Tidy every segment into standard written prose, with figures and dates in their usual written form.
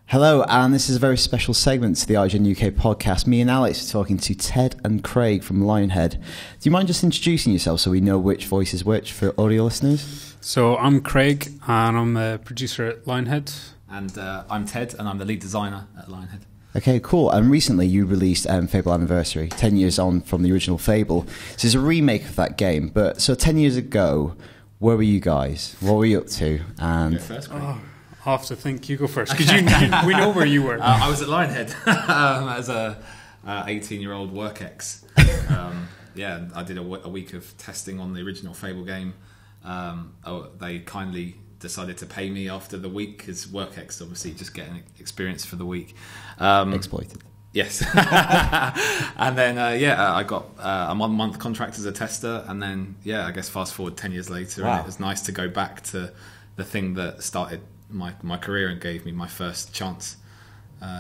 Hello, and this is a very special segment to the IGN UK podcast. Me and Alex are talking to Ted and Craig from Lionhead. Do you mind just introducing yourself so we know which voice is which for audio listeners? So I'm Craig, and I'm the producer at Lionhead. And I'm Ted, and I'm the lead designer at Lionhead. Okay, cool. And recently you released Fable Anniversary, 10 years on from the original Fable. So it's a remake of that game. But so 10 years ago, where were you guys? What were you up to? And Go first, Craig. I'll have to think. You go first, because we know where you were. I was at Lionhead as a 18-year-old work ex. I did a week of testing on the original Fable game. They kindly decided to pay me after the week, because work ex obviously just getting experience for the week. exploited. Yes. And then, I got a 1 month contract as a tester. And then, I guess fast forward 10 years later, Wow. and it was nice to go back to the thing that started my career and gave me my first chance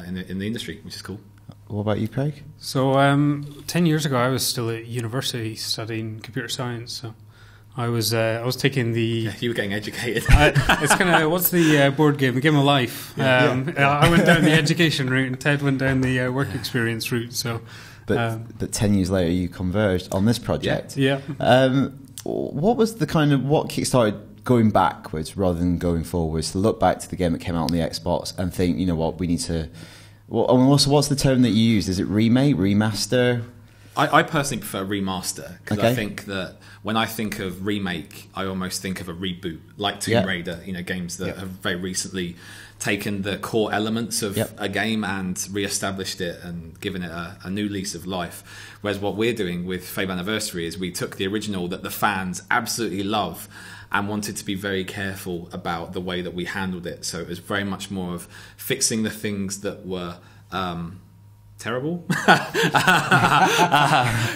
in the industry, which is cool. What about you, Craig? So 10 years ago, I was still at university studying computer science. So I was taking the. Yeah, you were getting educated. It's kind of what's the board game? The Game of Life. I went down the education route, and Ted went down the work experience route. So, But 10 years later, you converged on this project. Yeah. What was what kickstarted going backwards rather than going forwards, to look back to the game that came out on the Xbox and think, you know what, we need to... Well, and also, what's the term that you use? Is it remake, remaster? I personally prefer remaster, because Okay. I think that when I think of remake, I almost think of a reboot, like Tomb Raider, games that have very recently taken the core elements of a game and re-established it and given it a new lease of life. Whereas what we're doing with Fable Anniversary is we took the original that the fans absolutely love and wanted to be very careful about the way that we handled it. So it was very much more of fixing the things that were terrible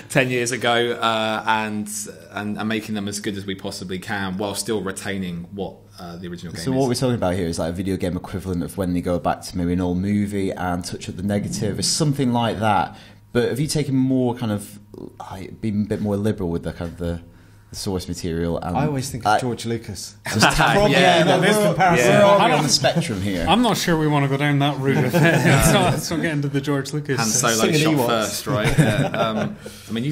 10 years ago, and making them as good as we possibly can, while still retaining what the original game is. So what we're talking about here is like a video game equivalent of when they go back to maybe an old movie and touch up the negative, or something like that. But have you taken more been a bit more liberal with the kind of the source material? And I always think of George Lucas. We're all on the spectrum here. I'm not sure we want to go down that route. Let's not get into the George Lucas. Han Solo shot first, right? Yeah. I mean,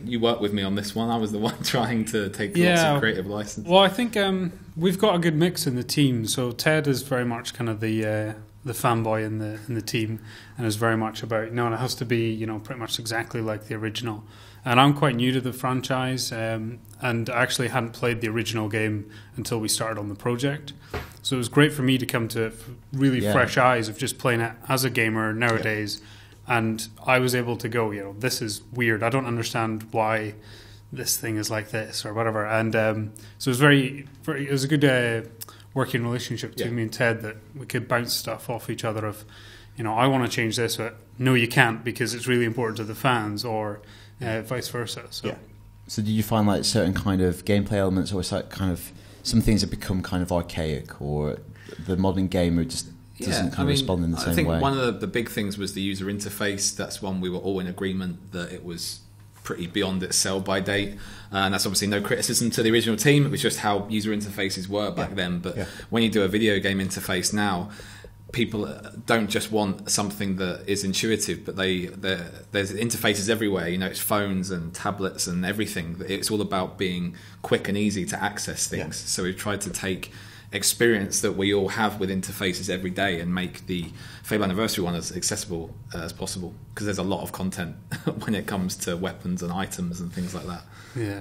you work with me on this one. I was the one trying to take lots of creative license. Well, I think we've got a good mix in the team. So Ted is very much kind of the fanboy in the team, and is very much about it has to be pretty much exactly like the original. And I'm quite new to the franchise, and I actually hadn't played the original game until we started on the project. So it was great for me to come to it with really fresh eyes of just playing it as a gamer nowadays. And I was able to go, this is weird. I don't understand why this thing is like this or whatever. And so it was it was a good working relationship between me and Ted, that we could bounce stuff off each other of, I want to change this, but no, you can't, because it's really important to the fans, or vice versa. So did you find like certain kind of gameplay elements, or kind of some things have become kind of archaic, or the modern gamer just doesn't respond in the same way? I think one of the big things was the user interface. That's one we were all in agreement that it was pretty beyond its sell-by date, and that's obviously no criticism to the original team. It was just how user interfaces were back then. But when you do a video game interface now, people don't just want something that is intuitive, but there's interfaces everywhere. It's phones and tablets and everything. It's all about being quick and easy to access things. So we've tried to take experience that we all have with interfaces every day and make the Fable Anniversary one as accessible as possible, because there's a lot of content when it comes to weapons and items and things like that. Yeah.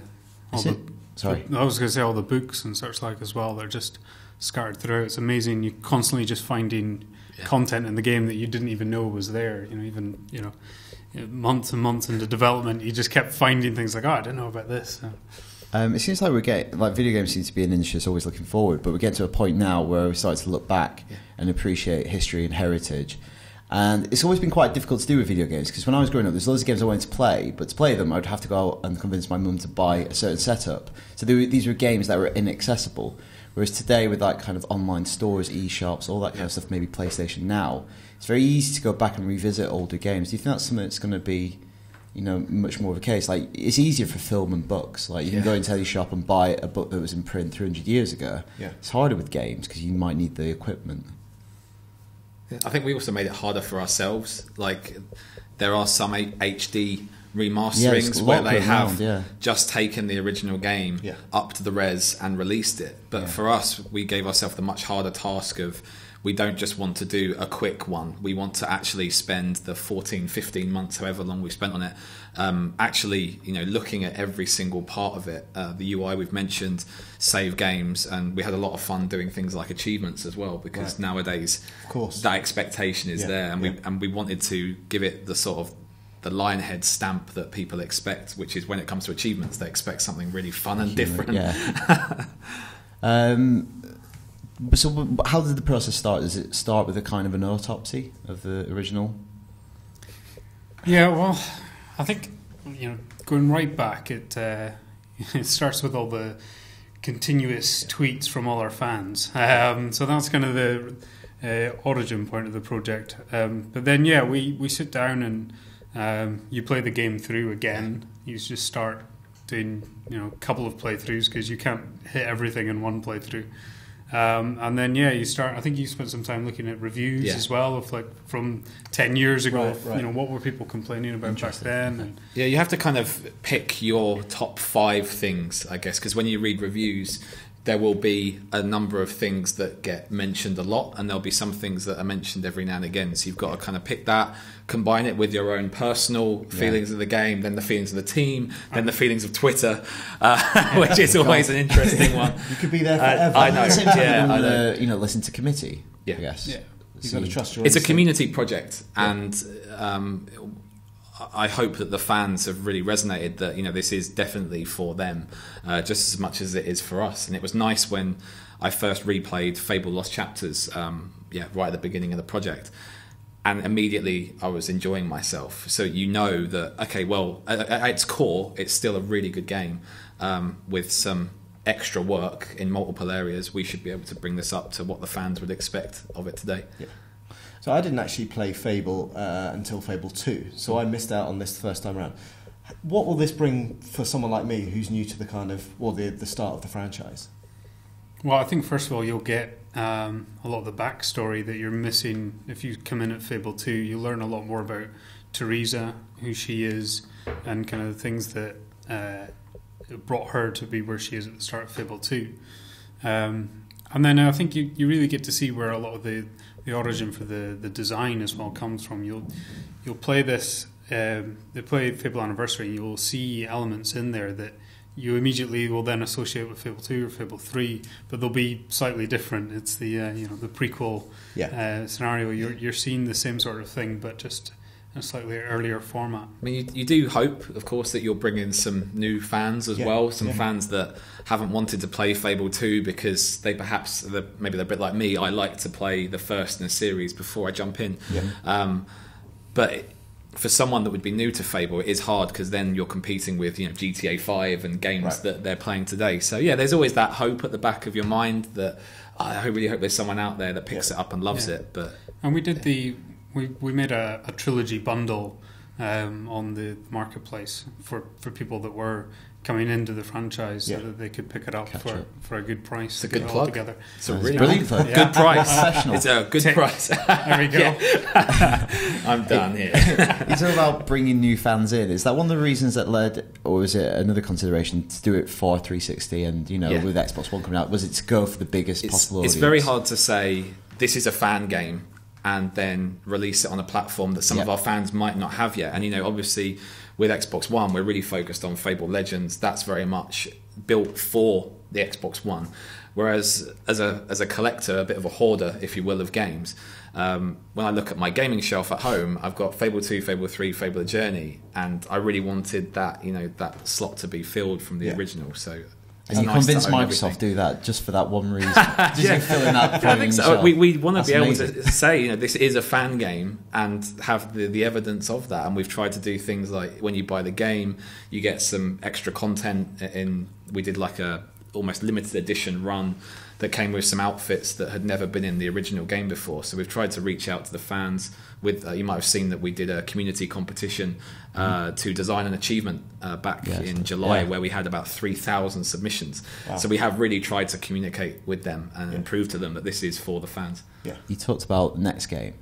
Sorry. I was going to say all the books and such like as well. They're just scattered throughout. It's amazing. You're constantly just finding content in the game that you didn't even know was there. Months and months into development, you just kept finding things like, I didn't know about this. So. It seems like video games seem to be an industry that's always looking forward, but we're getting to a point now where we're starting to look back and appreciate history and heritage. And it's always been quite difficult to do with video games, because when I was growing up, there's loads of games I wanted to play, but to play them, I'd have to go out and convince my mum to buy a certain setup. So these were games that were inaccessible. Whereas today, with that kind of online stores, e-shops, all that kind of stuff, maybe PlayStation Now, it's very easy to go back and revisit older games. Do you think that's something that's going to be, much more of a case? Like, it's easier for film and books. Like, you can go into any shop and buy a book that was in print 300 years ago. Yeah. It's harder with games because you might need the equipment. I think we also made it harder for ourselves. Like, there are some HD remasterings where they have just taken the original game up to the res and released it. But for us, we gave ourselves the much harder task of, we don't just want to do a quick one. We want to actually spend the 14, 15 months, however long we've spent on it, actually, looking at every single part of it. The UI we've mentioned, save games, and we had a lot of fun doing things like achievements as well, because nowadays, of course, that expectation is there, and we wanted to give it the sort of the Lionhead stamp that people expect, which is when it comes to achievements, they expect something really fun and different. So how did the process start? Does it start with a kind of an autopsy of the original? Yeah, well, I think going right back, it starts with all the continuous tweets from all our fans. So that's kind of the origin point of the project. But then, we sit down and you play the game through again. You just start doing a couple of playthroughs, because you can't hit everything in one playthrough. And then you start. I think you spent some time looking at reviews as well, of like from 10 years ago. Right. What were people complaining about back then? And you have to kind of pick your top 5 things, I guess, because when you read reviews, there will be a number of things that get mentioned a lot, and there'll be some things that are mentioned every now and again. So you've got to kind of pick that, combine it with your own personal feelings of the game, then the feelings of the team, then the feelings of Twitter, which is always an interesting one. You could be there forever. I know. I know. Listen to committee. I guess. Yeah. You've got to trust your. It's a community project, and I hope that the fans have really resonated that this is definitely for them, just as much as it is for us. And it was nice when I first replayed Fable Lost Chapters, right at the beginning of the project, and immediately I was enjoying myself. So that at its core, it's still a really good game, with some extra work in multiple areas. We should be able to bring this up to what the fans would expect of it today. Yeah. So I didn't actually play Fable until Fable 2, so I missed out on this the first time around. What will this bring for someone like me who's new to the start of the franchise? Well, I think first of all you'll get a lot of the backstory that you're missing if you come in at Fable 2. You'll learn a lot more about Teresa, who she is, and kind of the things that brought her to be where she is at the start of Fable 2. And then I think you really get to see where a lot of the origin for the design as well comes from. You'll play this. They play Fable Anniversary, and you'll see elements in there that you immediately will then associate with Fable 2 or Fable 3, but they'll be slightly different. It's the the prequel scenario. You're seeing the same sort of thing, but just in a slightly earlier format. I mean, you do hope, of course, that you'll bring in some new fans as well, some fans that haven't wanted to play Fable 2 because maybe they're a bit like me. I like to play the first in a series before I jump in. But for someone that would be new to Fable, it is hard, because then you're competing with GTA 5 and games that they're playing today. So there's always that hope at the back of your mind that I really hope there's someone out there that picks it up and loves it. And we did we made a trilogy bundle on the marketplace for people that were coming into the franchise, so that they could pick it up for a good price. It's a good plug. Together. It's a really good price. It's a good price. There we go. I'm done here. It's all about bringing new fans in. Is that one of the reasons that led, or was it another consideration to do it for 360 and with Xbox One coming out? Was it to go for the biggest possible audience? It's very hard to say this is a fan game and then release it on a platform that some of our fans might not have yet. And obviously with Xbox One, we're really focused on Fable Legends. That's very much built for the Xbox One. Whereas as a collector, a bit of a hoarder, if you will, of games, when I look at my gaming shelf at home, I've got Fable 2, Fable 3, Fable The Journey, and I really wanted that that slot to be filled from the original. So. And you convinced Microsoft to do that just for that one reason. Just fill in that. I think so. We want to be able to say, this is a fan game, and have the evidence of that. And we've tried to do things like when you buy the game, you get some extra content. We did like a almost limited edition run that came with some outfits that had never been in the original game before. So we've tried to reach out to the fans with, you might have seen that we did a community competition to design an achievement back in July where we had about 3,000 submissions. Wow. So we have really tried to communicate with them and prove to them that this is for the fans. Yeah. You talked about next game.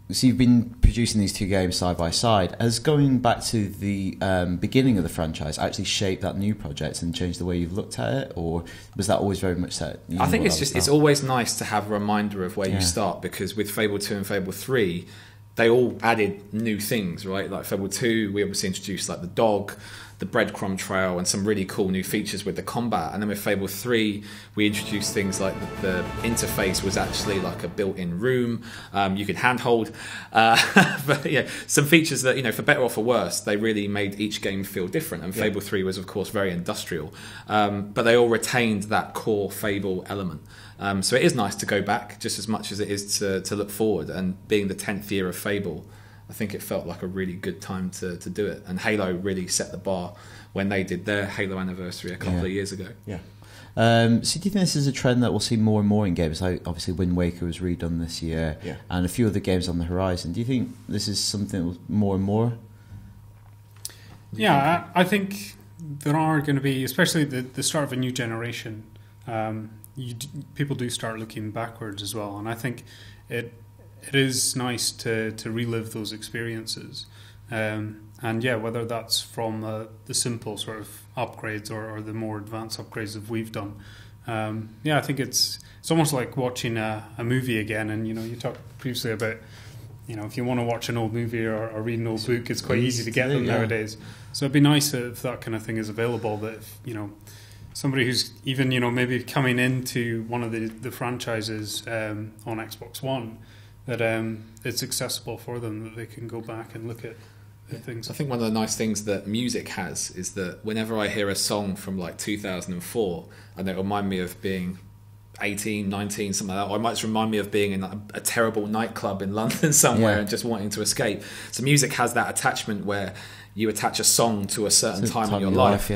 So you've been producing these two games side by side. Has going back to the beginning of the franchise actually shaped that new project and changed the way you've looked at it, or was that always very much set? I think it's always nice to have a reminder of where you start, because with Fable 2 and Fable 3, they all added new things, right? Like Fable 2, we obviously introduced like the dog, the breadcrumb trail, and some really cool new features with the combat. And then with Fable 3, we introduced things like the interface was actually like a built-in room. You could handhold. But yeah, some features that, you know, for better or for worse, they really made each game feel different. And Fable 3 was, of course, very industrial. But they all retained that core Fable element. So it is nice to go back just as much as it is to look forward. And being the 10th year of Fable, I think it felt like a really good time to do it. And Halo really set the bar when they did their Halo Anniversary a couple of years ago. Yeah. So do you think this is a trend that we'll see more and more in games? Like obviously Wind Waker was redone this year and a few other games on the horizon. Do you think this is something more and more? Yeah, I think there are going to be, especially the start of a new generation, people do start looking backwards as well. And I think it is nice to relive those experiences, and whether that's from the simple sort of upgrades or the more advanced upgrades that we've done. I think it's almost like watching a movie again. And you talked previously about, if you want to watch an old movie or read an old book, it's quite easy to get them nowadays. So it'd be nice if that kind of thing is available. That if, somebody who's even maybe coming into one of the franchises on Xbox One, that it's accessible for them, that they can go back and look at things. I think one of the nice things that music has is that whenever I hear a song from like 2004, and it remind me of being 18, 19, something like that, or it might remind me of being in a terrible nightclub in London somewhere and just wanting to escape. So music has that attachment where you attach a song to a certain time in your life.